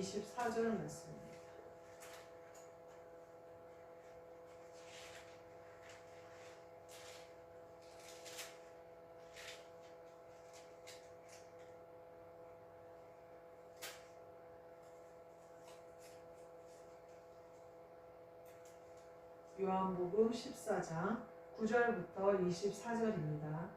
24절 말씀입니다. 요한복음 14장 9절부터 24절입니다.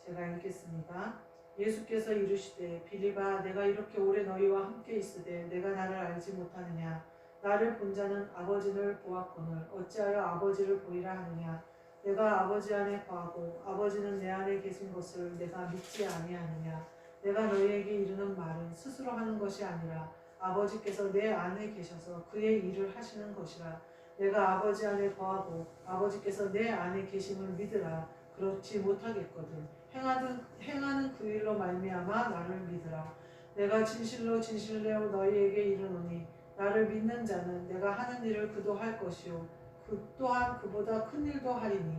제가 읽겠습니다. 예수께서 이르시되 빌립아 내가 이렇게 오래 너희와 함께 있으되 내가 나를 알지 못하느냐. 나를 본 자는 아버지를 보았거늘 어찌하여 아버지를 보이라 하느냐. 내가 아버지 안에 거하고 아버지는 내 안에 계신 것을 내가 믿지 아니하느냐. 내가 너희에게 이르는 말은 스스로 하는 것이 아니라 아버지께서 내 안에 계셔서 그의 일을 하시는 것이라. 내가 아버지 안에 거하고 아버지께서 내 안에 계심을 믿으라. 그렇지 못하겠거든. 행하는 그 일로 말미암아 나를 믿으라. 내가 진실로 진실로 너희에게 이르노니 나를 믿는 자는 내가 하는 일을 그도 할 것이요 그 또한 그보다 큰 일도 하리니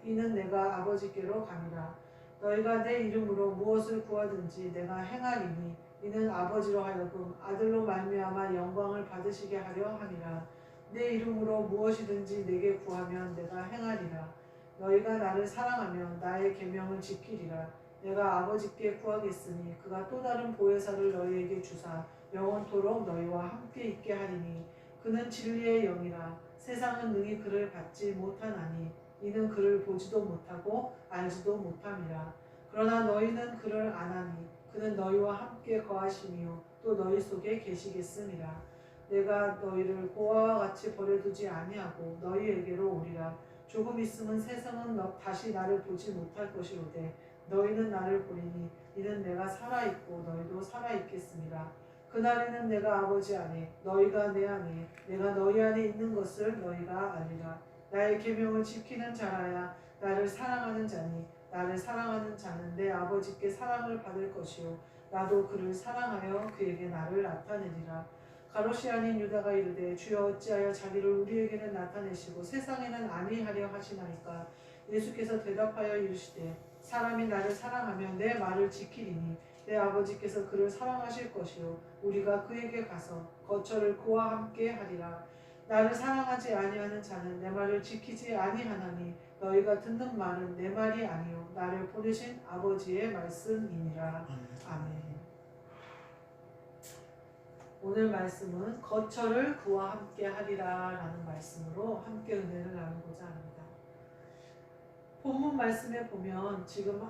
이는 내가 아버지께로 감이라. 너희가 내 이름으로 무엇을 구하든지 내가 행하리니 이는 아버지로 하여금 아들로 말미암아 영광을 받으시게 하려 함이라. 내 이름으로 무엇이든지 내게 구하면 내가 행하리라. 너희가 나를 사랑하면 나의 계명을 지키리라. 내가 아버지께 구하겠으니 그가 또 다른 보혜사를 너희에게 주사 영원토록 너희와 함께 있게 하리니 그는 진리의 영이라. 세상은 능히 그를 받지 못하나니 이는 그를 보지도 못하고 알지도 못함이라. 그러나 너희는 그를 아나니 그는 너희와 함께 거하시며 또 너희 속에 계시겠음이라. 내가 너희를 고아와 같이 버려두지 아니하고 너희에게로 오리라. 조금 있으면 세상은 다시 나를 보지 못할 것이로되 너희는 나를 보리니 이는 내가 살아있고 너희도 살아있겠습니다. 그날에는 내가 아버지 안에 너희가 내 안에 내가 너희 안에 있는 것을 너희가 알리라. 나의 계명을 지키는 자라야 나를 사랑하는 자니 나를 사랑하는 자는 내 아버지께 사랑을 받을 것이요 나도 그를 사랑하여 그에게 나를 나타내리라. 가롯이 아닌 유다가 이르되 주여 어찌하여 자기를 우리에게는 나타내시고 세상에는 아니하려 하시나이까. 예수께서 대답하여 이르시되 사람이 나를 사랑하면 내 말을 지키리니 내 아버지께서 그를 사랑하실 것이요 우리가 그에게 가서 거처를 그와 함께 하리라. 나를 사랑하지 아니하는 자는 내 말을 지키지 아니하나니 너희가 듣는 말은 내 말이 아니요 나를 보내신 아버지의 말씀이니라. 아멘. 오늘 말씀은 거처를 그와 함께 하리라 라는 말씀으로 함께 은혜를 나누고자 합니다. 본문 말씀에 보면 지금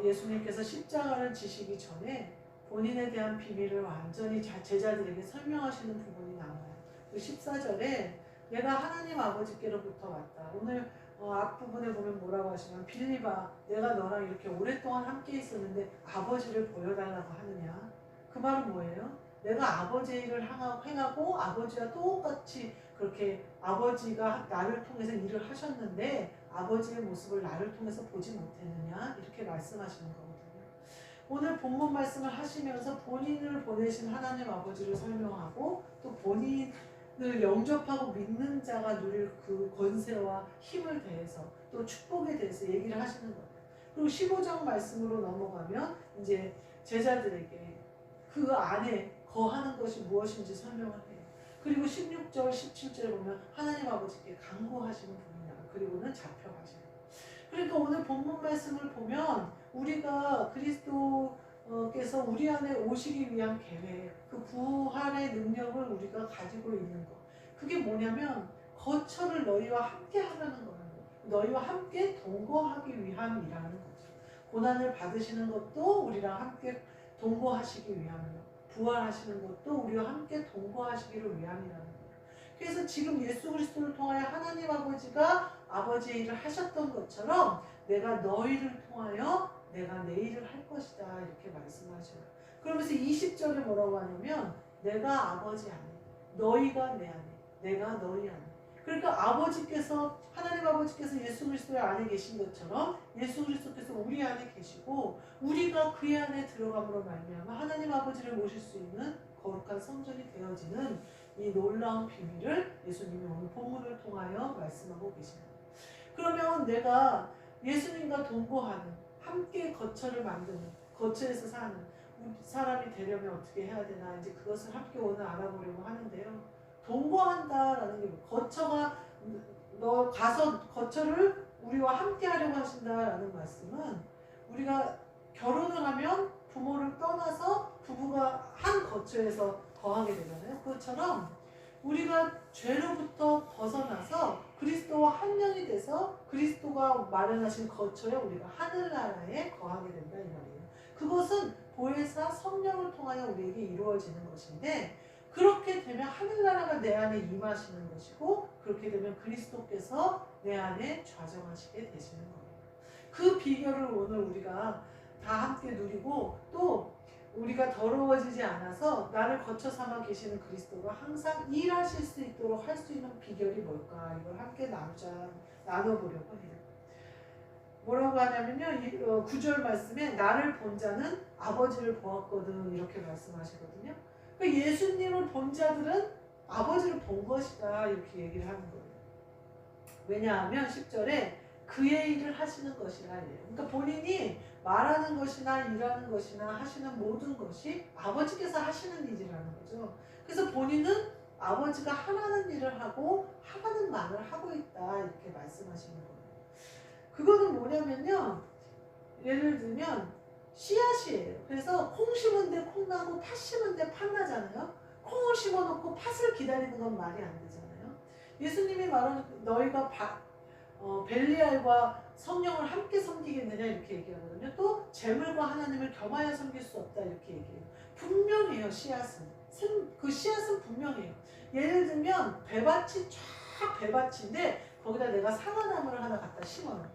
예수님께서 십자가를 지시기 전에 본인에 대한 비밀을 완전히 제자들에게 설명하시는 부분이 나와요. 그 14절에 내가 하나님 아버지께로부터 왔다. 오늘 앞부분에 보면 뭐라고 하시냐면 빌립아 내가 너랑 이렇게 오랫동안 함께 있었는데 아버지를 보여달라고 하느냐. 그 말은 뭐예요? 내가 아버지의 일을 행하고 아버지와 똑같이 그렇게 아버지가 나를 통해서 일을 하셨는데 아버지의 모습을 나를 통해서 보지 못했느냐 이렇게 말씀하시는 거거든요. 오늘 본문 말씀을 하시면서 본인을 보내신 하나님 아버지를 설명하고 또 본인을 영접하고 믿는 자가 누릴 그 권세와 힘을 대해서 또 축복에 대해서 얘기를 하시는 거예요. 그리고 15장 말씀으로 넘어가면 이제 제자들에게 그 안에 거하는 것이 무엇인지 설명을 해요. 그리고 16절, 17절에 보면 하나님 아버지께 간구하시는 분이다. 그리고는 잡혀가시는 거예요. 그러니까 오늘 본문 말씀을 보면 우리가 그리스도께서 우리 안에 오시기 위한 계획, 그 부활의 능력을 우리가 가지고 있는 것. 그게 뭐냐면 거처를 너희와 함께 하라는 거예요. 너희와 함께 동거하기 위함이라는 거죠. 고난을 받으시는 것도 우리랑 함께 동거하시기 위함이요. 부활하시는 것도 우리와 함께 동거하시기를 위함이라는 거예요. 그래서 지금 예수 그리스도를 통하여 하나님 아버지가 아버지의 일을 하셨던 것처럼 내가 너희를 통하여 내가 내 일을 할 것이다 이렇게 말씀하셔요. 그러면서 20절에 뭐라고 하냐면 내가 아버지 안에 너희가 내 안에 내가 너희 안에. 그러니까 아버지께서 하나님 아버지께서 예수 그리스도의 안에 계신 것처럼 예수 그리스도께서 우리 안에 계시고 우리가 그의 안에 들어감으로 말미암아 하나님 아버지를 모실 수 있는 거룩한 성전이 되어지는 이 놀라운 비밀을 예수님이 오늘 본문을 통하여 말씀하고 계십니다. 그러면 내가 예수님과 동거하는 함께 거처를 만드는 거처에서 사는 사람이 되려면 어떻게 해야 되나 이제 그것을 함께 오늘 알아보려고 하는데요. 동거한다라는 게 거처가 너 가서 거처를 우리와 함께 하려고 하신다라는 말씀은 우리가 결혼을 하면 부모를 떠나서 부부가 한 거처에서 거하게 되잖아요. 그것처럼 우리가 죄로부터 벗어나서 그리스도와 한 명이 돼서 그리스도가 마련하신 거처에 우리가 하늘나라에 거하게 된다 이 말이에요. 그것은 보혜사 성령을 통하여 우리에게 이루어지는 것인데 그렇게 되면 하늘나라가 내 안에 임하시는 것이고 그렇게 되면 그리스도께서 내 안에 좌정하시게 되시는 거예요. 그 비결을 오늘 우리가 다 함께 누리고 또 우리가 더러워지지 않아서 나를 거쳐 삼아 계시는 그리스도가 항상 일하실 수 있도록 할 수 있는 비결이 뭘까 이걸 함께 나눠보려고 해요. 뭐라고 하냐면요. 9절 말씀에 나를 본 자는 아버지를 보았거든 이렇게 말씀하시거든요. 그러니까 예수님을 본 자들은 아버지를 본 것이다 이렇게 얘기를 하는 거예요. 왜냐하면 10절에 그의 일을 하시는 것이라 해요. 그러니까 본인이 말하는 것이나 일하는 것이나 하시는 모든 것이 아버지께서 하시는 일이라는 거죠. 그래서 본인은 아버지가 하라는 일을 하고 하라는 말을 하고 있다 이렇게 말씀하시는 거예요. 그거는 뭐냐면요. 예를 들면 씨앗이에요. 그래서 콩 심은 데 콩 나고 팥 심은 데 팥 나잖아요. 콩을 심어놓고 팥을 기다리는 건 말이 안 되잖아요. 예수님이 말하는 너희가 벨리알과 성령을 함께 섬기겠느냐 이렇게 얘기하거든요. 또 재물과 하나님을 겸하여 섬길 수 없다 이렇게 얘기해요. 분명해요. 씨앗은. 그 씨앗은 분명해요. 예를 들면 배밭이 쫙 배밭인데 거기다 내가 사과나무를 하나 갖다 심어요.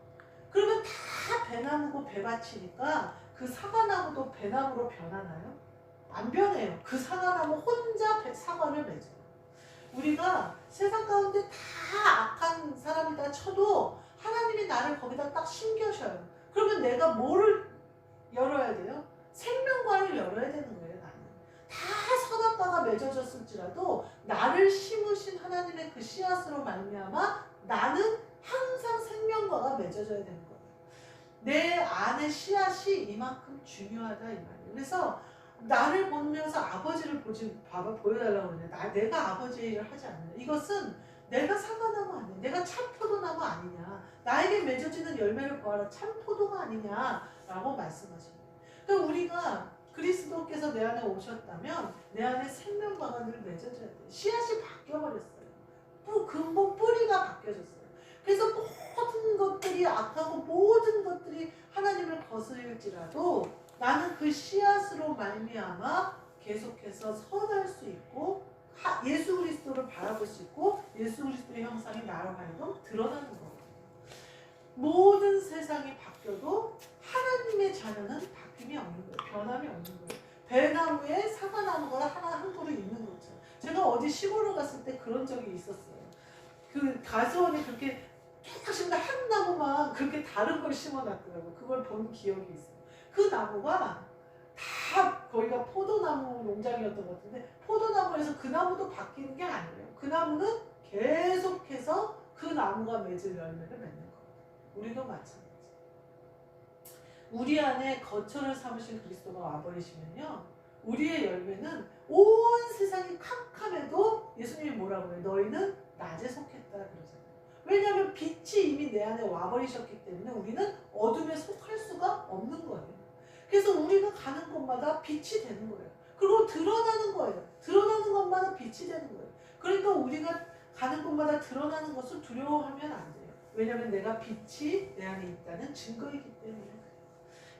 그러면 다 배나무고 배밭이니까 그 사과나무도 배나무로 변하나요? 안 변해요. 그 사과나무 혼자 사과를 맺어요. 우리가 세상 가운데 다 악한 사람이다 쳐도 하나님이 나를 거기다 딱 심겨셔요. 그러면 내가 뭐를 열어야 돼요? 생명과를 열어야 되는 거예요. 나는 다 선악과가 맺어졌을지라도 나를 심으신 하나님의 그 씨앗으로 말미암아 나는 항상 생명과가 맺어져야 되는 거예요. 내 안에 씨앗이 이만큼 중요하다 이 말이에요. 그래서 나를 보면서 아버지를 보여달라고 그러냐. 내가 아버지의 일을 하지 않느냐. 이것은 내가 사과나무 아니냐. 내가 참포도나무 아니냐. 나에게 맺어지는 열매를 보아라. 참포도가 아니냐라고 말씀하십니다. 그러니까 우리가 그리스도께서 내 안에 오셨다면 내 안에 생명과가 늘 맺어져야 돼요. 씨앗이 바뀌어버렸어요. 근본 뿌리가 바뀌어졌어요. 그래서 모든 것들이 악하고 모든 것들이 하나님을 거스릴지라도 나는 그 씨앗으로 말미암아 계속해서 선할 수 있고 예수 그리스도를 바라볼 수 있고 예수 그리스도의 형상이 나로 하여금 드러나는 거예요. 모든 세상이 바뀌어도 하나님의 자녀는 바뀜이 없는 거예요. 변함이 없는 거예요. 배나무에 사과나무가 하나 한 그루 있는 거죠. 제가 어디 시골을 갔을 때 그런 적이 있었어요. 그 가수원이 그렇게 쫙 심다 한 나무만 그렇게 다른 걸 심어놨더라고요. 그걸 본 기억이 있어요. 그 나무가 다 거기가 포도나무 농장이었던 것 같은데 포도나무에서 그 나무도 바뀌는 게 아니에요. 그 나무는 계속해서 그 나무가 맺을 열매를 맺는 거예요. 우리도 마찬가지. 우리 안에 거처를 삼으신 그리스도가 와버리시면요. 우리의 열매는 온 세상이 캄캄해도 예수님이 뭐라고 해요? 너희는 낮에 속했다 그러잖아요. 왜냐하면 빛이 이미 내 안에 와버리셨기 때문에 우리는 어둠에 속할 수가 없는 거예요. 그래서 우리가 가는 곳마다 빛이 되는 거예요. 그리고 드러나는 거예요. 드러나는 것마다 빛이 되는 거예요. 그러니까 우리가 가는 곳마다 드러나는 것을 두려워하면 안 돼요. 왜냐하면 내가 빛이 내 안에 있다는 증거이기 때문에.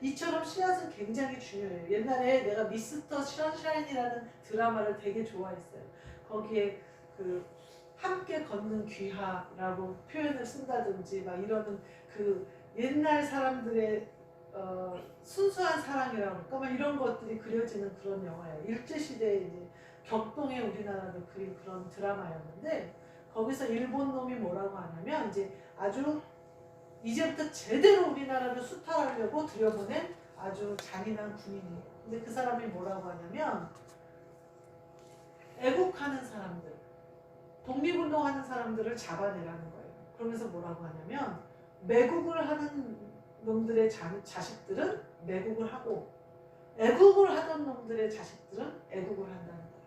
이처럼 씨앗은 굉장히 중요해요. 옛날에 내가 미스터 션샤인이라는 드라마를 되게 좋아했어요. 거기에 그 함께 걷는 귀하라고 표현을 쓴다든지 막 이러는 그 옛날 사람들의 순수한 사랑이라고 할까 막 이런 것들이 그려지는 그런 영화예요. 일제시대에 이제 격동의 우리나라를 그린 그런 드라마였는데 거기서 일본 놈이 뭐라고 하냐면 이제 아주 이제부터 제대로 우리나라를 수탈하려고 들여보낸 아주 잔인한 군인이에요. 근데 그 사람이 뭐라고 하냐면 애국하는 사람들, 독립운동하는 사람들을 잡아내라는 거예요. 그러면서 뭐라고 하냐면 매국을 하는 놈들의 자식들은 매국을 하고 애국을 하던 놈들의 자식들은 애국을 한다는 거예요.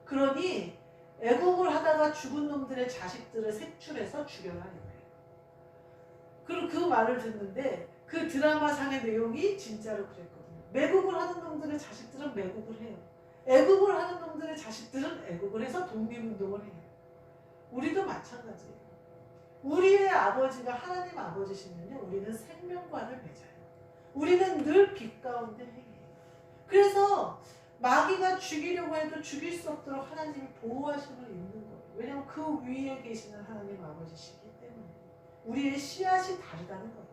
그러니 애국을 하다가 죽은 놈들의 자식들을 색출해서 죽여라 이거예요. 그리고 그 말을 듣는데 그 드라마 상의 내용이 진짜로 그랬거든요. 매국을 하는 놈들의 자식들은 매국을 해요. 애국을 하는 놈들의 자식들은 애국을 해서 독립운동을 해요. 우리도 마찬가지예요. 우리의 아버지가 하나님 아버지시면요, 우리는 생명관을 맺어요. 우리는 늘 빛 가운데 행해요. 그래서 마귀가 죽이려고 해도 죽일 수 없도록 하나님이 보호하심을 입는 거예요. 왜냐하면 그 위에 계시는 하나님 아버지시기 때문에. 우리의 씨앗이 다르다는 거예요.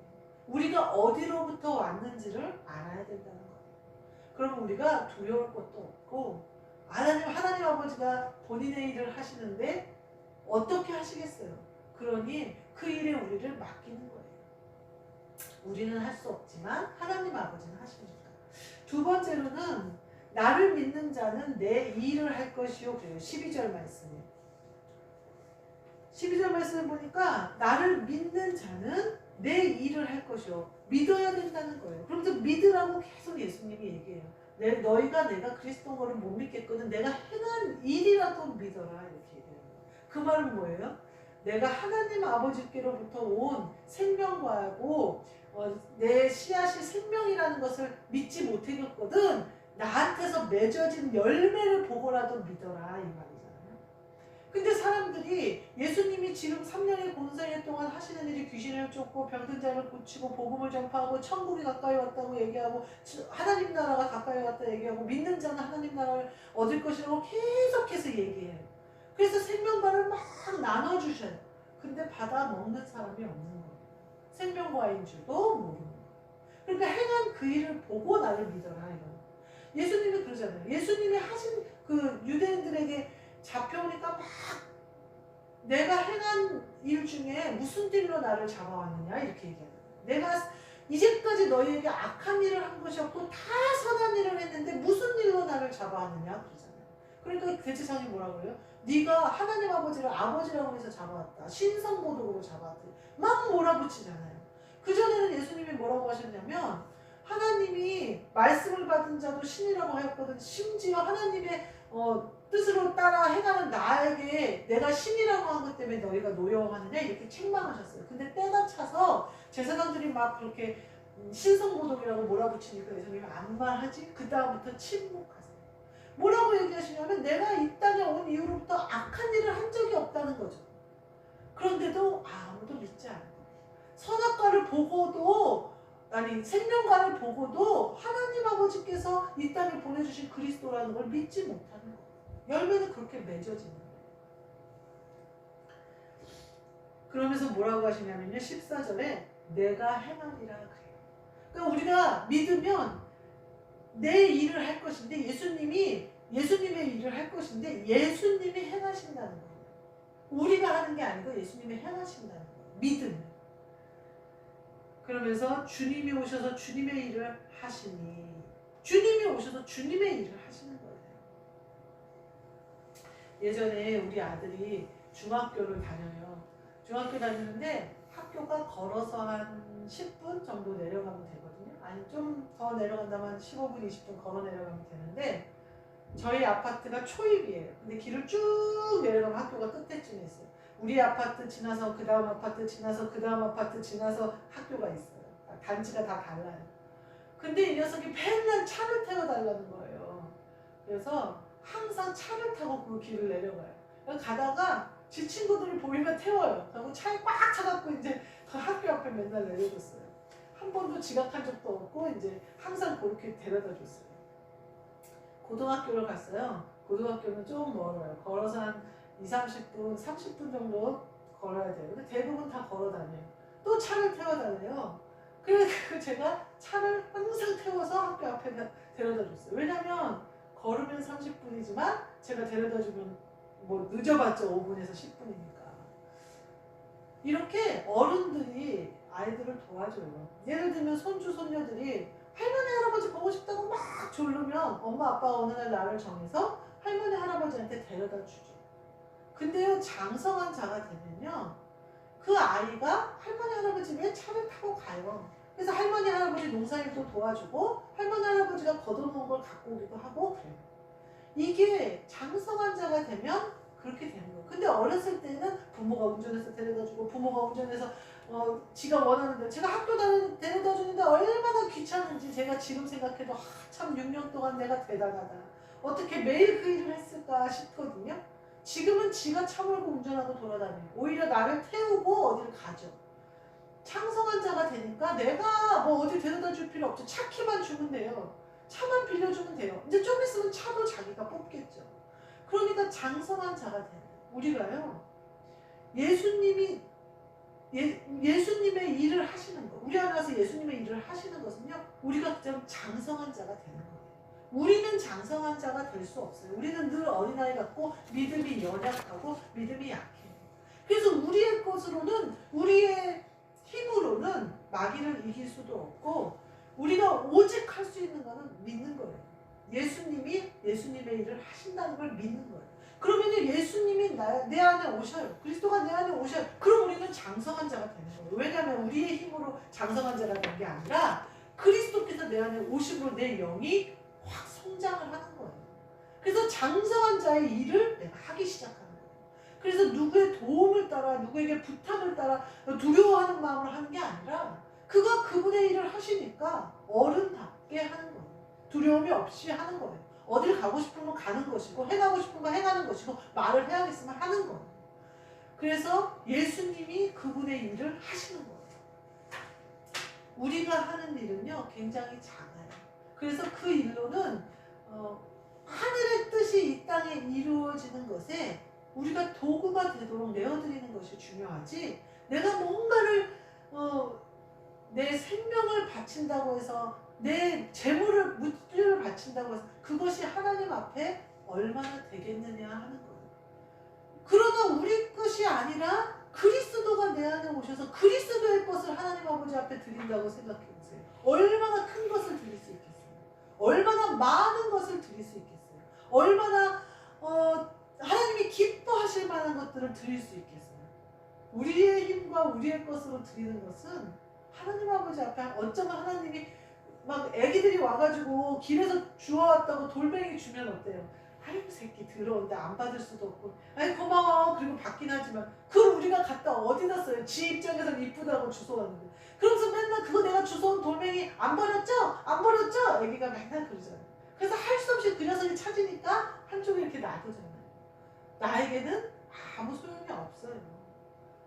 우리가 어디로부터 왔는지를 알아야 된다는 거예요. 그러면 우리가 두려울 것도 없고, 하나님 아버지가 본인의 일을 하시는데 어떻게 하시겠어요? 그러니 그 일에 우리를 맡기는 거예요. 우리는 할 수 없지만 하나님 아버지는 하십니까? 두 번째로는 나를 믿는 자는 내 일을 할 것이요. 그래요. 12절 말씀에. 12절 말씀을 보니까 나를 믿는 자는 내 일을 할 것이요. 믿어야 된다는 거예요. 그러면서 믿으라고 계속 예수님이 얘기해요. 너희가 내가 그리스도인 거를 못 믿겠거든. 내가 행한 일이라도 믿어라. 이렇게 얘기해요. 그 말은 뭐예요? 내가 하나님 아버지께로부터 온 생명과하고 내 씨앗이 생명이라는 것을 믿지 못하겠거든. 나한테서 맺어진 열매를 보고라도 믿어라 이 말이잖아요. 근데 사람들이 예수님이 지금 3년의 공생애 동안 하시는 일이 귀신을 쫓고 병든 자를 고치고 복음을 전파하고 천국이 가까이 왔다고 얘기하고 하나님 나라가 가까이 왔다 얘기하고 믿는 자는 하나님 나라를 얻을 것이라고 계속해서 얘기해요. 그래서 생명과를 막 나눠주셔요. 근데 받아 먹는 사람이 없는 거예요. 생명과인 줄도 모르는 거예요. 그러니까 행한 그 일을 보고 나를 믿어라 이런. 예수님이 그러잖아요. 예수님이 하신 그 유대인들에게 잡혀오니까 막 내가 행한 일 중에 무슨 일로 나를 잡아왔느냐 이렇게 얘기하는 거예요. 내가 이제까지 너희에게 악한 일을 한 것이 없고 다 선한 일을 했는데 무슨 일로 나를 잡아왔느냐 그러잖아요. 그러니까 대제사장이 뭐라고 그래요? 네가 하나님 아버지를 아버지라고 해서 잡아왔다. 신성모독으로 잡아왔다. 막 몰아붙이잖아요. 그전에는 예수님이 뭐라고 하셨냐면 하나님이 말씀을 받은 자도 신이라고 하였거든. 심지어 하나님의 뜻으로 따라 행하는 나에게 내가 신이라고 한 것 때문에 너희가 노여워하느냐 이렇게 책망하셨어요. 근데 때가 차서 제사장들이 막 그렇게 신성모독이라고 몰아붙이니까 예수님이 아무 말 하지? 그 다음부터 침묵하세요. 뭐라고 얘기하시냐면 내가 이 땅에 온 이후로부터 악한 일을 한 적이 없다는 거죠. 그런데도 아무도 믿지 않는 거예요. 선악과를 보고도 생명과를 보고도 하나님 아버지께서 이 땅에 보내주신 그리스도라는 걸 믿지 못하는 거예요. 열매는 그렇게 맺어지는 거예요. 그러면서 뭐라고 하시냐면요. 14절에 내가 행하리라 그래요. 그러니까 우리가 믿으면 내 일을 할 것인데 예수님의 일을 할 것인데 예수님이 행하신다는 거예요. 우리가 하는 게 아니고 예수님이 행하신다는 거예요. 믿음. 그러면서 주님이 오셔서 주님의 일을 하시니 주님이 오셔서 주님의 일을 하시는 거예요. 예전에 우리 아들이 중학교를 다녀요. 중학교 다니는데 학교가 걸어서 한 10분 정도 내려가면 되거든요. 아니 좀 더 내려간다면 15분, 20분 걸어 내려가면 되는데 저희 아파트가 초입이에요. 근데 길을 쭉 내려가면 학교가 끝에쯤에 있어요. 우리 아파트 지나서 그 다음 아파트 지나서 그 다음 아파트 지나서 학교가 있어요. 단지가 다 달라요. 근데 이 녀석이 맨날 차를 태워달라는 거예요. 그래서 항상 차를 타고 그 길을 내려가요. 가다가 지 친구들이 보이면 태워요. 그리고 차에 꽉 차갖고 이제 그 학교 앞에 맨날 내려줬어요. 한 번도 지각한 적도 없고 이제 항상 그렇게 데려다 줬어요. 고등학교를 갔어요. 고등학교는 좀 멀어요. 걸어서 한 20, 30분, 30분 정도 걸어야 돼요. 근데 대부분 다 걸어 다녀요. 또 차를 태워달래요. 그래서 제가 차를 항상 태워서 학교 앞에 데려다 줬어요. 왜냐면 걸으면 30분이지만 제가 데려다 주면 뭐 늦어봤자 5분에서 10분이니까. 이렇게 어른들이 아이들을 도와줘요. 예를 들면 손주, 손녀들이 할머니, 할아버지 보고 싶다고 막 졸르면 엄마, 아빠가 어느 날 날을 정해서 할머니, 할아버지한테 데려다 주죠. 근데요, 장성한 자가 되면요, 그 아이가 할머니, 할아버지 왜 차를 타고 가요? 그래서 할머니 할아버지 농사일도 도와주고 할머니 할아버지가 걷어놓은 걸 갖고 오기도 하고 그래요. 이게 장성한 자가 되면 그렇게 되는 거예요. 근데 어렸을 때는 부모가 운전해서 데려다주고 부모가 운전해서 지가 원하는 대로 제가 학교 데려다주는데 얼마나 귀찮은지 제가 지금 생각해도 참 6년 동안 내가 대단하다. 어떻게 매일 그 일을 했을까 싶거든요. 지금은 지가 차 몰고 운전하고 돌아다니고 오히려 나를 태우고 어디를 가죠. 창성한 자가 되니까 내가 뭐 어디 데려다 줄 필요 없죠. 차 키만 주면 돼요. 차만 빌려주면 돼요. 이제 좀 있으면 차도 자기가 뽑겠죠. 그러니까 장성한 자가 되는 우리가요. 예수님이 예수님의 일을 하시는 거, 우리 안에 와서 예수님의 일을 하시는 것은요, 우리가 좀 장성한 자가 되는 거예요. 우리는 장성한 자가 될 수 없어요. 우리는 늘 어린아이 같고 믿음이 연약하고 믿음이 약해요. 그래서 우리의 것으로는 우리의 힘으로는 마귀를 이길 수도 없고 우리가 오직 할 수 있는 것은 믿는 거예요. 예수님이 예수님의 일을 하신다는 걸 믿는 거예요. 그러면 예수님이 내 안에 오셔요. 그리스도가 내 안에 오셔요. 그럼 우리는 장성한 자가 되는 거예요. 왜냐하면 우리의 힘으로 장성한 자가 된 게 아니라 그리스도께서 내 안에 오심으로 내 영이 확 성장을 하는 거예요. 그래서 장성한 자의 일을 내가 하기 시작하는 거예요. 그래서 누구의 도움을 따라 누구에게 부탁을 따라 두려워하는 마음으로 하는 게 아니라 그가 그분의 일을 하시니까 어른답게 하는 거예요. 두려움이 없이 하는 거예요. 어딜 가고 싶으면 가는 것이고 행하고 싶으면 행하는 것이고 말을 해야겠으면 하는 거예요. 그래서 예수님이 그분의 일을 하시는 거예요. 우리가 하는 일은요 굉장히 작아요. 그래서 그 일로는 하늘의 뜻이 이 땅에 이루어지는 것에 우리가 도구가 되도록 내어드리는 것이 중요하지, 내가 뭔가를 내 생명을 바친다고 해서 내 재물을 물질을 바친다고 해서 그것이 하나님 앞에 얼마나 되겠느냐 하는 거예요. 그러나 우리 것이 아니라 그리스도가 내 안에 오셔서 그리스도의 것을 하나님 아버지 앞에 드린다고 생각해 보세요. 얼마나 큰 것을 드릴 수 있겠어요. 얼마나 많은 것을 드릴 수 있겠어요. 얼마나 하나님이 기뻐하실 만한 것들을 드릴 수 있겠어요. 우리의 힘과 우리의 것으로 드리는 것은 하나님 아버지 앞에 어쩌면 하나님이 막 애기들이 와가지고 길에서 주워왔다고 돌멩이 주면 어때요? 아이고 새끼 더러운데 안 받을 수도 없고 아이 고마워 그리고 받긴 하지만 그걸 우리가 갖다 어디다 써요? 지 입장에서는 이쁘다고 주워왔는데 그러면서 맨날 그거 내가 주워온 돌멩이 안 버렸죠? 안 버렸죠? 애기가 맨날 그러잖아요. 그래서 할 수 없이 그 녀석이 찾으니까 한쪽에 이렇게 놔두잖아요. 나에게는 아무 소용이 없어요.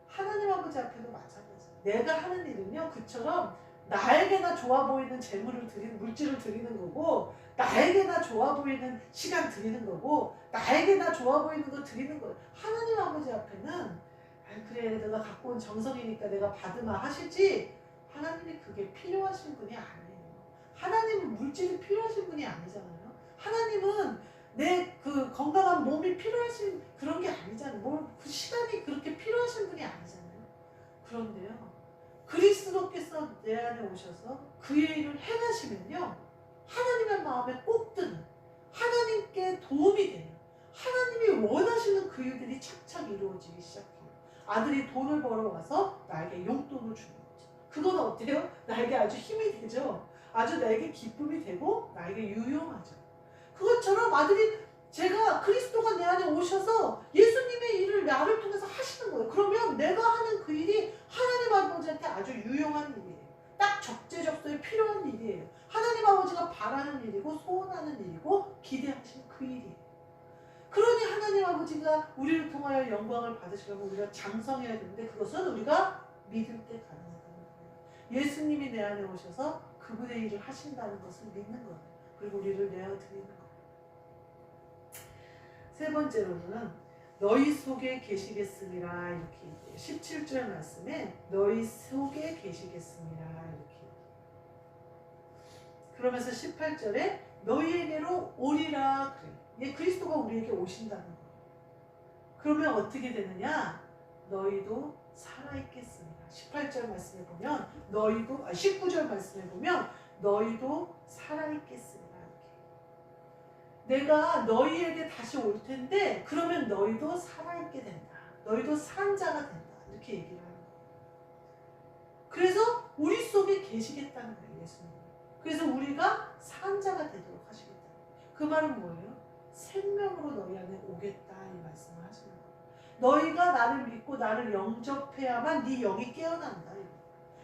하나님 아버지 앞에도 마찬가지예요. 내가 하는 일은요 그처럼 나에게나 좋아 보이는 재물을 드리는 물질을 드리는 거고 나에게나 좋아 보이는 시간 드리는 거고 나에게나 좋아 보이는 거 드리는 거예요. 하나님 아버지 앞에는 그래 내가 갖고 온 정성이니까 내가 받으마 하시지 하나님이 그게 필요하신 분이 아니에요. 하나님은 물질이 필요하신 분이 아니잖아요. 하나님은 내 그 건강한 몸이 필요하신 그런 게 아니잖아요. 그 시간이 그렇게 필요하신 분이 아니잖아요. 그런데요 그리스도께서 내 안에 오셔서 그의 일을 행하시면요 하나님의 마음에 꼭 드는 하나님께 도움이 돼요. 하나님이 원하시는 그 일들이 착착 이루어지기 시작해요. 아들이 돈을 벌어와서 나에게 용돈을 주는 거죠. 그건 어때요? 나에게 아주 힘이 되죠. 아주 나에게 기쁨이 되고 나에게 유용하죠. 그것처럼 아들이 제가 그리스도가 내 안에 오셔서 예수님의 일을 나를 통해서 하시는 거예요. 그러면 내가 하는 그 일이 하나님 아버지한테 아주 유용한 일이에요. 딱 적재적소에 필요한 일이에요. 하나님 아버지가 바라는 일이고 소원하는 일이고 기대하시는 그 일이에요. 그러니 하나님 아버지가 우리를 통하여 영광을 받으시려면 우리가 장성해야 되는데 그것은 우리가 믿을 때 가능하다는 거예요. 예수님이 내 안에 오셔서 그분의 일을 하신다는 것을 믿는 거예요. 그리고 우리를 내어드리는 거예요. 세 번째로는 너희 속에 계시겠음이라 이렇게 얘기해요. 17절 말씀에 너희 속에 계시겠음이라 이렇게 얘기해요. 그러면서 18절에 너희에게로 오리라 그래요. 그리스도가 우리에게 오신다는 거예요. 그러면 어떻게 되느냐? 너희도 살아있겠습니다. 18절 말씀에 보면 너희도 19절 말씀에 보면 너희도 살아있겠습니다. 내가 너희에게 다시 올 텐데 그러면 너희도 살아있게 된다. 너희도 산 자가 된다. 이렇게 얘기를 하는 거예요. 그래서 우리 속에 계시겠다는 거예요. 예수님. 그래서 우리가 산자가 되도록 하시겠다. 그 말은 뭐예요? 생명으로 너희 안에 오겠다 이 말씀을 하시는 거예요. 너희가 나를 믿고 나를 영접해야만 네 영이 깨어난다.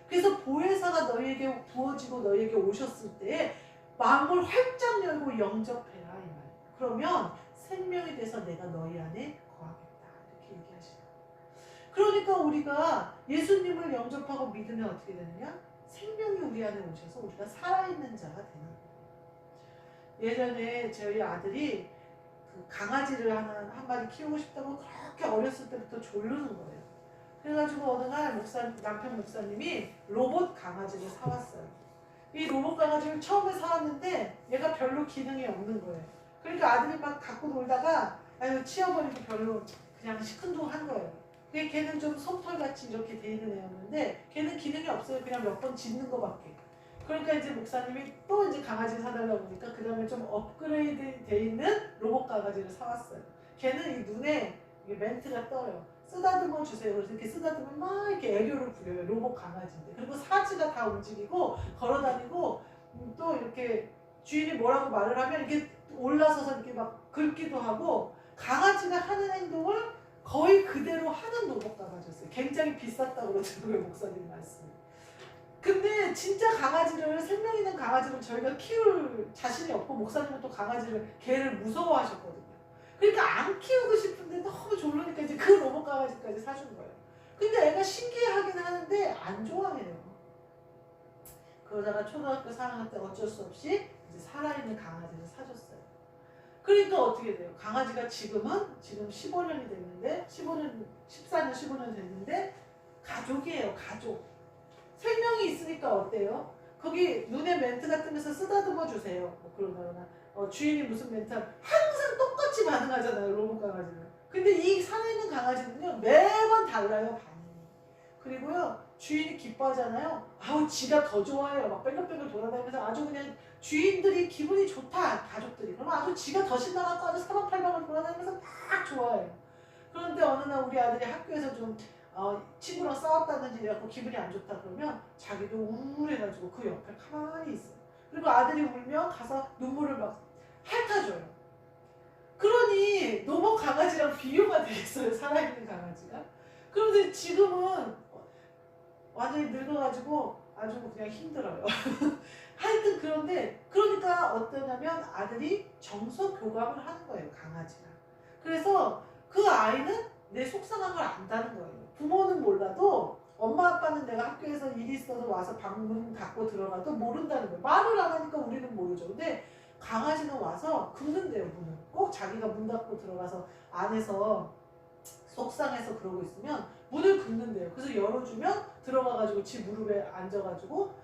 그래서 보혜사가 너희에게 부어지고 너희에게 오셨을 때 마음을 활짝 열고 영접해라 이 말이에요. 그러면 생명이 돼서 내가 너희 안에 거하겠다 이렇게 얘기하시는 거예요. 그러니까 우리가 예수님을 영접하고 믿으면 어떻게 되느냐? 생명이 우리 안에 오셔서 우리가 살아있는 자가 되는 거예요. 예전에 저희 아들이 그 강아지를 한 마리 키우고 싶다고 그렇게 어렸을 때부터 조르는 거예요. 그래가지고 어느 날 남편 목사님이 로봇 강아지를 사왔어요. 이 로봇 강아지를 처음에 사왔는데 얘가 별로 기능이 없는 거예요. 그러니까 아들이 막 갖고 놀다가 치워버리고 별로 그냥 시큰둥한 거예요. 걔는 좀 솜털같이 이렇게 돼 있는 애였는데 걔는 기능이 없어요. 그냥 몇 번 짖는 거밖에. 그러니까 이제 목사님이 또 이제 강아지를 사달라고 하니까 그 다음에 좀 업그레이드 돼 있는 로봇 강아지를 사왔어요. 걔는 이 눈에 멘트가 떠요. 쓰다듬어 주세요. 그래서 이렇게 쓰다듬으면 막 이렇게 애교를 부려요. 로봇 강아지인데. 그리고 사지가 다 움직이고 걸어다니고 또 이렇게 주인이 뭐라고 말을 하면 이렇게 올라서서 이렇게 막 긁기도 하고 강아지가 하는 행동을 거의 그대로 하는 로봇 강아지였어요. 굉장히 비쌌다고 그러더라고요. 목사님 말씀. 근데 진짜 강아지를 생명 있는 강아지를 저희가 키울 자신이 없고 목사님은 또 개를 무서워하셨거든요. 그러니까 안 키우고 싶은데 너무 졸르니까 이제 그 로봇 강아지까지 사준 거예요. 근데 애가 신기해하긴 하는데 안 좋아해요. 그러다가 초등학교 4학년 때 어쩔 수 없이 이제 살아있는 강아지를 사줬어요. 그러니까 어떻게 돼요? 강아지가 지금 15년이 됐는데 14년 15년 됐는데 가족이에요. 가족. 생명이 있으니까 어때요? 거기 눈에 멘트가 뜨면서 쓰다듬어 주세요. 뭐 그러거나 주인이 무슨 멘트 하면 항상 똑같이 반응하잖아요. 로봇 강아지는. 근데 이 살아있는 강아지는요 매번 달라요. 반응이. 그리고요 주인이 기뻐하잖아요. 아우 지가 더 좋아해요. 막 뺑글뺑글 돌아다니면서 아주 그냥 주인들이 기분이 좋다. 가족들이. 그러면 아주 지가 더 신나갖고 아주 사방팔방을 돌아다니면서 막 좋아해요. 그런데 어느 날 우리 아들이 학교에서 좀 친구랑 싸웠다든지 이래갖고 기분이 안 좋다 그러면 자기도 우울해가지고 그 옆에 가만히 있어요. 그리고 아들이 울면 가서 눈물을 막 핥아줘요. 그러니 너무 강아지랑 비교가 되겠어요. 살아있는 강아지가. 그런데 지금은 완전히 늙어가지고 아주 그냥 힘들어요. 하여튼 그러니까 어떠냐면 아들이 정서 교감을 하는 거예요. 강아지랑. 그래서 그 아이는 내 속상한 걸 안다는 거예요. 부모는 몰라도 엄마 아빠는 내가 학교에서 일이 있어서 와서 방문 닫고 들어가도 모른다는 거예요. 말을 안 하니까 우리는 모르죠. 근데 강아지는 와서 긁는데요. 문을. 꼭 자기가 문 닫고 들어가서 안에서 속상해서 그러고 있으면 문을 긁는데요. 그래서 열어주면 들어가가지고 지 무릎에 앉아가지고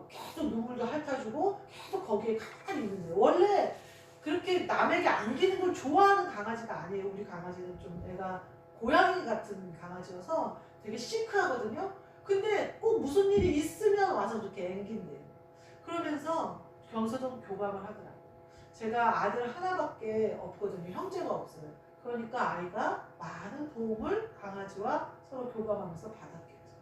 계속 눈물도 핥아주고 계속 거기에 가만히 있는데요. 원래 그렇게 남에게 안기는 걸 좋아하는 강아지가 아니에요. 우리 강아지는 좀 애가 고양이 같은 강아지여서 되게 시크하거든요. 근데 꼭 무슨 일이 있으면 와서 이렇게 앵긴대요. 그러면서 경서동 교감을 하더라고요. 제가 아들 하나밖에 없거든요. 형제가 없어요. 그러니까 아이가 많은 도움을 강아지와 서로 교감하면서 받았겠죠.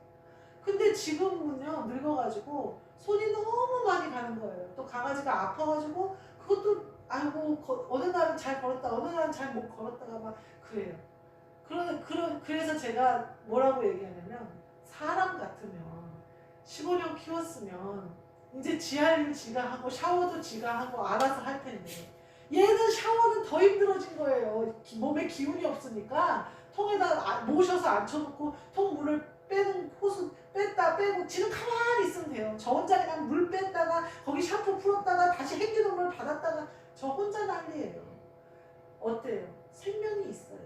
근데 지금은요 늙어가지고 손이 너무 많이 가는 거예요. 또 강아지가 아파가지고 그것도 어느 날은 잘 걸었다 어느 날은 잘 못 걸었다가 막 그래요. 그래서 제가 뭐라고 얘기하냐면 사람 같으면 15년 키웠으면 이제 지 할 일 지가 하고 샤워도 지가 하고 알아서 할 텐데 얘는 샤워는 더 힘들어진 거예요. 몸에 기운이 없으니까 통에다 모셔서 앉혀놓고 통 물을 빼는 호수 뺐다 빼고 지는 가만히 있으면 돼요. 저 혼자 그냥 물 뺐다가 거기 샴푸 풀었다가 다시 행주는 물 받았다가 저 혼자 난리예요. 어때요? 생명이 있어요.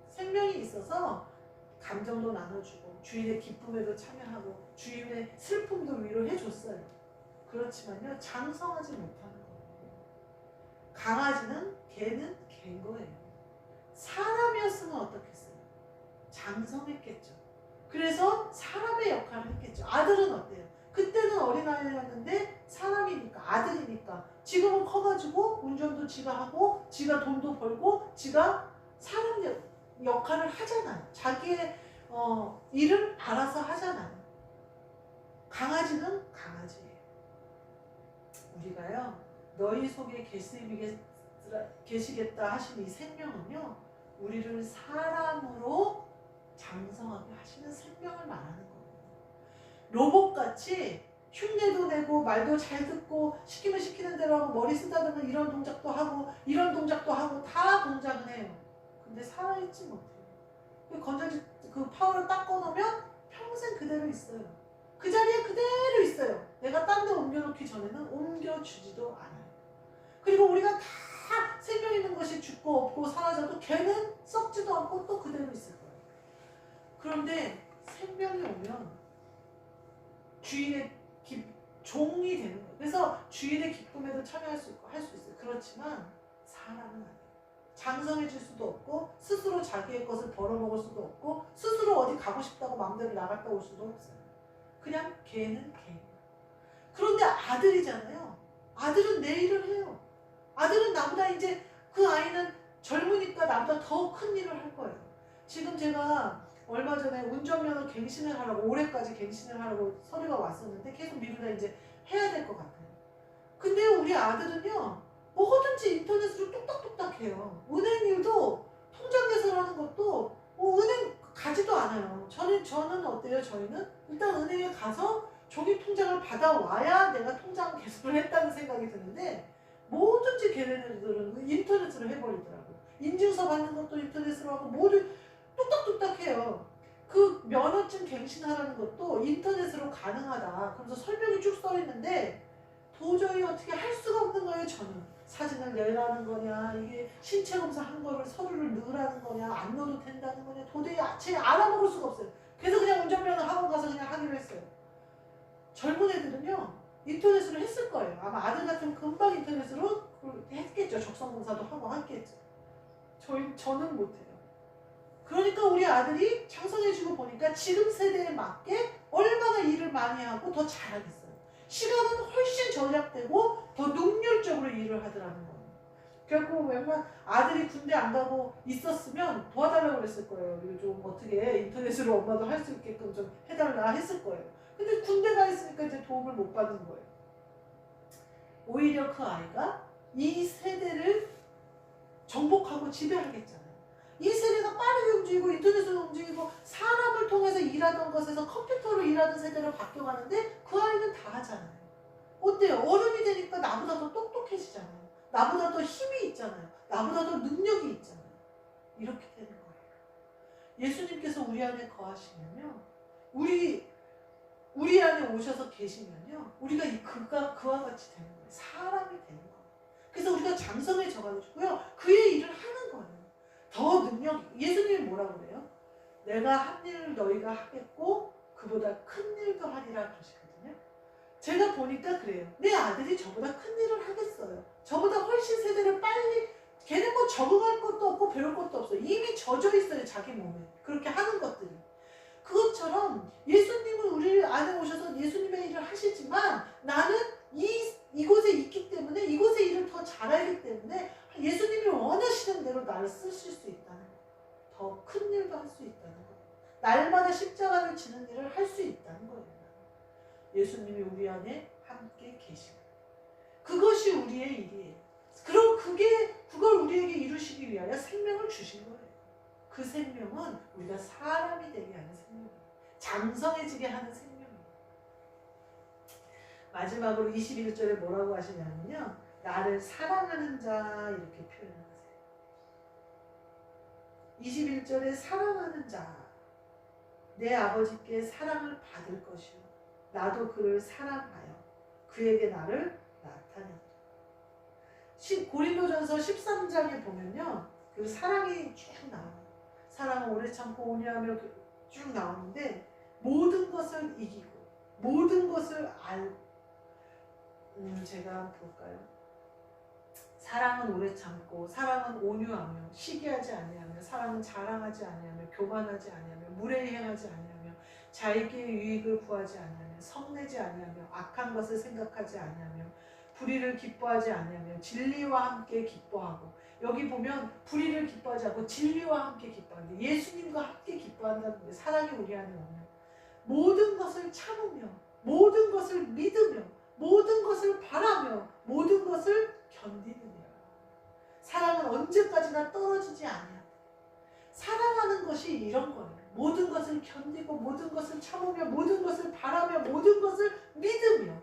생명이 있어서 감정도 나눠주고 주인의 기쁨에도 참여하고 주인의 슬픔도 위로해줬어요. 그렇지만요 장성하지 못하는 거예요. 강아지는 개는 개인 거예요. 사람이었으면 어떻겠어요? 장성했겠죠. 그래서 사람의 역할을 했겠죠. 아들은 어때요? 그때는 어린아이였는데 사람이니까 아들이니까 지금은 커가지고 운전도 지가 하고 지가 돈도 벌고 지가 사람 역할을 하잖아요. 자기의 일을 알아서 하잖아요. 강아지는 강아지예요. 우리가요, 너희 속에 계시겠다 하신 이 생명은요, 우리를 사람으로 장성하게 하시는 생명을 말하는 거예요. 로봇같이 흉내도 내고 말도 잘 듣고 시키면 시키는 대로 하고 머리 쓰다듬는 이런 동작도 하고 이런 동작도 하고 다 동작은 해요. 근데 살아있지 못해요. 건전지 그 파워를 딱 꺼놓으면 평생 그대로 있어요. 그 자리에 그대로 있어요. 내가 딴 데 옮겨놓기 전에는 옮겨주지도 않아요. 그리고 우리가 다 생명 있는 것이 죽고 없고 사라져도 걔는 썩지도 않고 또 그대로 있을 거예요. 그런데 생명이 오면 주인의 종이 되는 거예요. 그래서 주인의 기쁨에도 참여할 수 있고 할 수 있어요. 그렇지만 사람은 아니에요. 장성해질 수도 없고 스스로 자기의 것을 벌어먹을 수도 없고 스스로 어디 가고 싶다고 마음대로 나갔다 올 수도 없어요. 그냥 걔는 걔. 그런데 아들이잖아요. 아들은 내 일을 해요. 아들은 나보다 이제 그 아이는 젊으니까 나보다 더 큰 일을 할 거예요. 지금 제가 얼마 전에 운전면허 갱신을 하라고 올해까지 갱신을 하라고 서류가 왔었는데 계속 미루다 이제 해야 될 것 같아요. 근데 우리 아들은요, 뭐든지 인터넷으로 뚝딱뚝딱 해요. 은행 일도 통장 개설하는 것도 은행 가지도 않아요. 저는 어때요? 저희는 일단 은행에 가서 종이 통장을 받아와야 내가 통장 개설을 했다는 생각이 드는데 뭐든지 걔네들은 인터넷으로 해버리더라고요. 인증서 받는 것도 인터넷으로 하고 모두 뚝딱뚝딱 해요. 그 면허증 갱신하라는 것도 인터넷으로 가능하다. 그래서 설명이 쭉 써있는데 도저히 어떻게 할 수가 없는 거예요. 저는 사진을 내라는 거냐, 이게 신체 검사 한 거를 서류를 넣으라는 거냐, 안 넣어도 된다는 거냐, 도저히 제 알아먹을 수가 없어요. 그래서 그냥 운전면허 학원 가서 그냥 하기로 했어요. 젊은 애들은요 인터넷으로 했을 거예요. 아마 아들 같으면 금방 인터넷으로 했겠죠. 적성검사도 하고 했겠죠. 저는 못해요. 그러니까 우리 아들이 장성해지고 보니까 지금 세대에 맞게 얼마나 일을 많이 하고 더 잘하겠어요. 시간은 훨씬 절약되고 더 능률적으로 일을 하더라는 거예요. 결국 웬만 아들이 군대 안 가고 있었으면 도와달라고 그랬을 거예요. 이거 좀 어떻게 인터넷으로 엄마도 할 수 있게끔 좀 해달라 했을 거예요. 근데 군대 가 있으니까 이제 도움을 못 받는 거예요. 오히려 그 아이가 이 세대를 정복하고 지배하겠잖아요. 이 세대가 빠르게 움직이고 인터넷으로 움직이고 사람을 통해서 일하던 것에서 컴퓨터로 일하는 세대로 바뀌어가는데 그 아이는 다 하잖아요. 어때요? 어른이 되니까 나보다 더 똑똑해지잖아요. 나보다 더 힘이 있잖아요. 나보다 더 능력이 있잖아요. 이렇게 되는 거예요. 예수님께서 우리 안에 거하시면요, 우리 안에 오셔서 계시면요, 우리가 그와 같이 되는 거예요. 사람이 되는 거예요. 그래서 우리가 장성해져가지고요, 그의 일을 하는 거예요. 더 예수님이 뭐라고 그래요? 내가 한 일을 너희가 하겠고 그보다 큰 일도 하리라 그러시거든요. 제가 보니까 그래요. 내 아들이 저보다 큰 일을 하겠어요. 저보다 훨씬 세대를 빨리, 걔는 뭐 적응할 것도 없고 배울 것도 없어요. 이미 젖어 있어요. 자기 몸에. 그렇게 하는 것들이. 그것처럼 예수님은 우리 안에 오셔서 예수님의 일을 하시지만 나는 이곳에 있기 때문에 이곳의 일을 더 잘하기 때문에 예수님이 원하시는 대로 나를 쓰실 수 있다는 거예요. 더 큰 일도 할 수 있다는 거예요. 날마다 십자가를 지는 일을 할 수 있다는 거예요. 예수님이 우리 안에 함께 계시고 그것이 우리의 일이에요. 그럼 그걸 우리에게 이루시기 위하여 생명을 주신 거예요. 그 생명은 우리가 사람이 되게 하는 생명이에요. 장성해지게 하는 생명이에요. 마지막으로 21절에 뭐라고 하시냐면요, 나를 사랑하는 자 이렇게 표현하세요. 21절에 사랑하는 자, 내 아버지께 사랑을 받을 것이요 나도 그를 사랑하여 그에게 나를 나타내리라. 고린도전서 13장에 보면요, 그 사랑이 쭉 나와요. 사랑은 오래 참고 온유하며 쭉 나오는데 모든 것을 이기고 모든 것을 알고, 제가 볼까요? 사랑은 오래 참고 사랑은 온유하며 시기하지 아니하며 사랑은 자랑하지 아니하며 교만하지 아니하며 무례히 행하지 아니하며 자기의 유익을 구하지 아니하며 성내지 아니하며 악한 것을 생각하지 아니하며 불의를 기뻐하지 아니하며 진리와 함께 기뻐하고, 여기 보면 불의를 기뻐하지 않고 진리와 함께 기뻐하는데 예수님과 함께 기뻐한다는 거예요. 사랑이 우리 안에 오면 모든 것을 참으며 모든 것을 믿으며 모든 것을 바라며 모든 것을 견디느니라. 사랑은 언제까지나 떨어지지 아니하다. 사랑하는 것이 이런 거예요. 모든 것을 견디고 모든 것을 참으며 모든 것을 바라며 모든 것을 믿으며,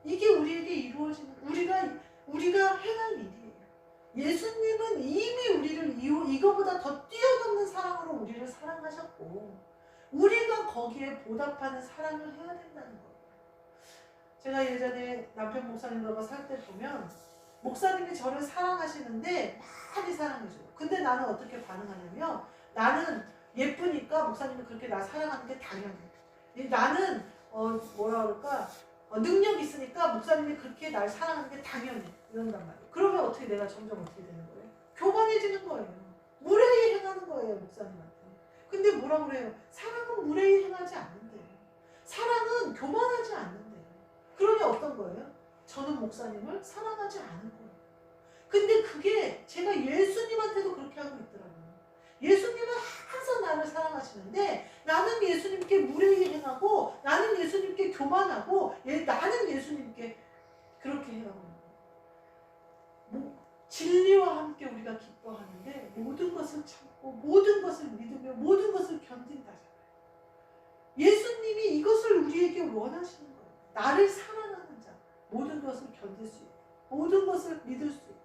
이게 우리에게 이루어지는, 우리가 행할 일이에요. 예수님은 이미 우리를 이거보다 더 뛰어넘는 사랑으로 우리를 사랑하셨고 우리가 거기에 보답하는 사랑을 해야 된다는 거예요. 제가 예전에 남편 목사님들과 살 때 보면 목사님이 저를 사랑하시는데 많이 사랑해줘요. 근데 나는 어떻게 반응하냐면, 나는 예쁘니까 목사님이 그렇게 나 사랑하는 게 당연해. 나는 뭐라 그럴까, 능력 있으니까 목사님이 그렇게 날 사랑하는 게 당연해. 이런단 말이에요. 그러면 어떻게 내가 점점 어떻게 되는 거예요? 교만해지는 거예요. 무례히 행하는 거예요, 목사님한테. 근데 뭐라 그래요? 사랑은 무례히 행하지 않는데요. 사랑은 교만하지 않는데요. 그러니 어떤 거예요? 저는 목사님을 사랑하지 않은 거예요. 근데 그게 제가 예수님한테도 그렇게 하고 있더라고요. 예수님은 항상 나를 사랑하시는데 나는 예수님께 무례히 행하고 나는 예수님께 교만하고 나는 예수님께 그렇게 행하고 있는 거예요. 진리와 함께 우리가 기뻐하는데 모든 것을 참고 모든 것을 믿으며 모든 것을 견딘다잖아요. 예수님이 이것을 우리에게 원하시는 거예요. 나를 사랑하는 자, 모든 것을 견딜 수 있고 모든 것을 믿을 수 있고,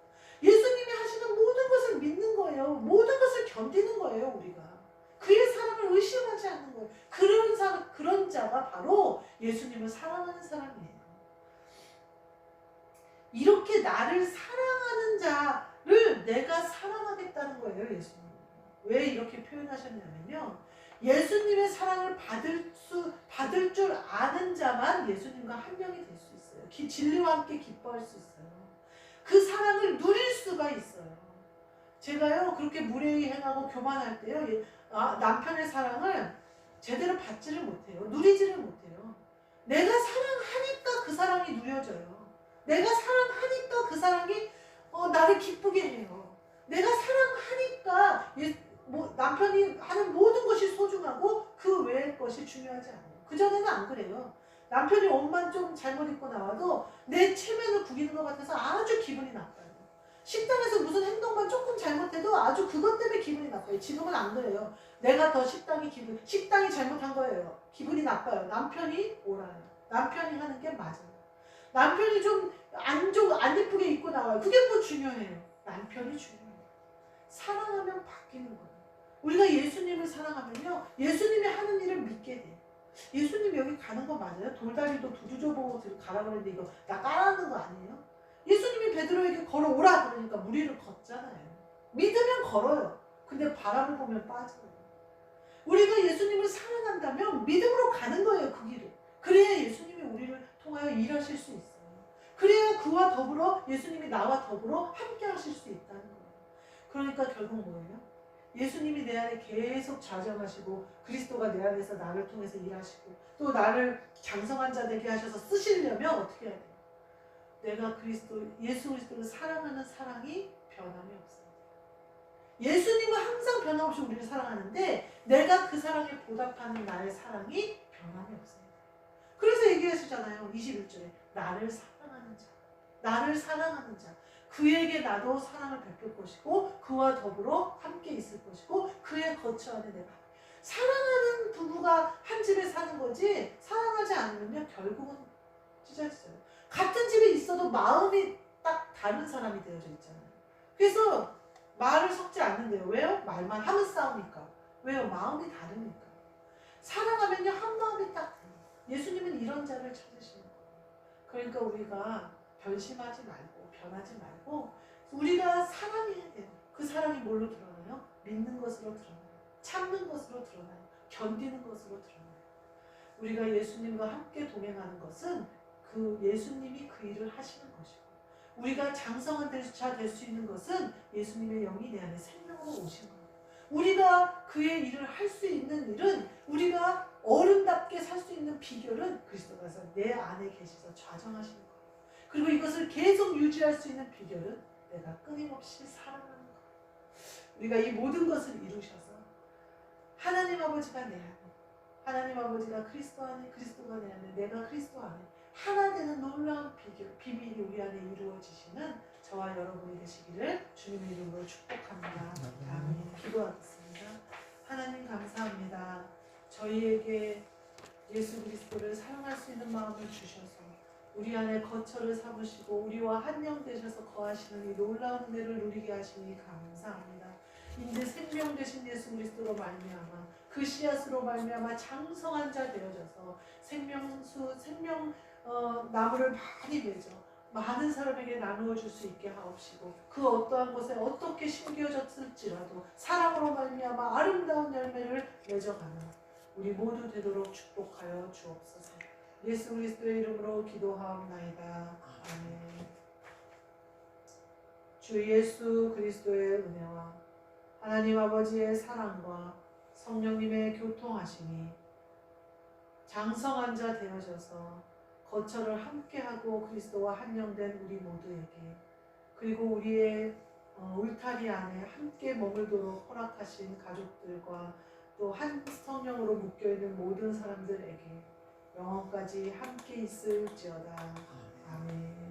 예수님이 하시는 모든 것을 믿는 거예요. 모든 것을 견디는 거예요. 우리가 그의 사랑을 의심하지 않는 거예요. 그런 자가 바로 예수님을 사랑하는 사람이에요. 이렇게 나를 사랑하는 자를 내가 사랑하겠다는 거예요. 예수님 왜 이렇게 표현하셨냐면요, 예수님의 사랑을 받을 줄 아는 자만 예수님과 한 명이 될 수 있어요. 진리와 함께 기뻐할 수 있어요. 그 사랑을 누릴 수가 있어요. 제가요 그렇게 무례히 행하고 교만할 때요, 남편의 사랑을 제대로 받지를 못해요. 누리지를 못해요. 내가 사랑하니까 그 사랑이 누려져요. 내가 사랑하니까 그 사랑이 나를 기쁘게 해요. 내가 사랑하니까 남편이 하는 모든 것이 소중하고 그 외의 것이 중요하지 않아요. 그전에는 안 그래요. 남편이 옷만 좀 잘못 입고 나와도 내 체면을 구기는 것 같아서 아주 기분이 나빠요. 식당에서 무슨 행동만 조금 잘못해도 아주 그것 때문에 기분이 나빠요. 지금은 안 그래요. 내가 더 식당이 잘못한 거예요. 기분이 나빠요. 남편이 옳아요. 남편이 하는 게 맞아요. 남편이 좀 안 예쁘게 입고 나와요. 그게 뭐 중요해요. 남편이 중요해요. 사랑하면 바뀌는 거예요. 우리가 예수님을 사랑하면요, 예수님이 하는 일을 믿게 돼요. 예수님 여기 가는 거 맞아요? 돌다리도 두드려보고 가라 그랬는데 이거 나 까라는 거 아니에요? 예수님이 베드로에게 걸어오라 그러니까 무리를 걷잖아요. 믿으면 걸어요. 근데 바람을 보면 빠져요. 우리가 예수님을 사랑한다면 믿음으로 가는 거예요. 그 길을. 그래야 예수님이 우리를 통하여 일하실 수 있어요. 그래야 그와 더불어 예수님이 나와 더불어 함께 하실 수 있다는 거예요. 그러니까 결국 뭐예요? 예수님이 내 안에 계속 좌정하시고 그리스도가 내 안에서 나를 통해서 일하시고 또 나를 장성한 자 되게 하셔서 쓰시려면 어떻게 해야 돼요? 내가 예수 그리스도를 사랑하는 사랑이 변함이 없어요. 예수님은 항상 변함없이 우리를 사랑하는데 내가 그 사랑에 보답하는 나의 사랑이 변함이 없어요. 그래서 얘기하시잖아요. 21절에 나를 사랑하는 자, 나를 사랑하는 자, 그에게 나도 사랑을 베풀 것이고 그와 더불어 함께 있을 것이고 그의 거처 안에 내가. 사랑하는 부부가 한 집에 사는 거지 사랑하지 않으면 결국은 찢어져요. 같은 집에 있어도 마음이 딱 다른 사람이 되어져 있잖아요. 그래서 말을 섞지 않는데요. 왜요? 말만 하면 싸우니까. 왜요? 마음이 다르니까. 사랑하면요 한 마음이 딱 돼요. 예수님은 이런 자를 찾으시는 거예요. 그러니까 우리가 변심하지 말고 변하지 말고 우리가 사랑해야 돼요. 그 사랑이 뭘로 드러나요? 믿는 것으로 드러나요. 참는 것으로 드러나요. 견디는 것으로 드러나요. 우리가 예수님과 함께 동행하는 것은 그 예수님이 그 일을 하시는 것이고, 우리가 장성한 자 될 수 있는 것은 예수님의 영이 내 안에 생명으로 오신 거예요. 우리가 그의 일을 할 수 있는 일은, 우리가 어른답게 살 수 있는 비결은 그리스도가 내 안에 계셔서 좌정하시는 거예요. 그리고 이것을 계속 유지할 수 있는 비결은 내가 끊임없이 사랑하는 거예요. 우리가 이 모든 것을 이루셔서 하나님 아버지가 내 안에, 하나님 아버지가 그리스도 안에, 그리스도가 내 안에, 내가 그리스도 안에 하나 되는 놀라운 비밀이 우리 안에 이루어지시는 저와 여러분이 되시기를 주님의 이름으로 축복합니다. 아멘. 기도하겠습니다. 하나님 감사합니다. 저희에게 예수 그리스도를 사용할 수 있는 마음을 주셔서 우리 안에 거처를 삼으시고 우리와 한영 되셔서 거하시는 이 놀라운 은혜를 누리게 하시니 감사합니다. 이제 생명 되신 예수 그리스도로 말미암아 그 씨앗으로 말미암아 장성한 자 되어져서 나무를 많이 맺어 많은 사람에게 나누어 줄 수 있게 하옵시고 그 어떠한 곳에 어떻게 심겨졌을지라도 사랑으로 말미암아 아름다운 열매를 맺어가는 우리 모두 되도록 축복하여 주옵소서. 예수 그리스도의 이름으로 기도하옵나이다. 아멘. 주 예수 그리스도의 은혜와 하나님 아버지의 사랑과 성령님의 교통하심이 장성한 자 되어져서 거처를 함께하고 그리스도와 한영된 우리 모두에게 그리고 우리의 울타리 안에 함께 머물도록 허락하신 가족들과 또 한 성령으로 묶여있는 모든 사람들에게 영원까지 함께 있을지어다. 아멘.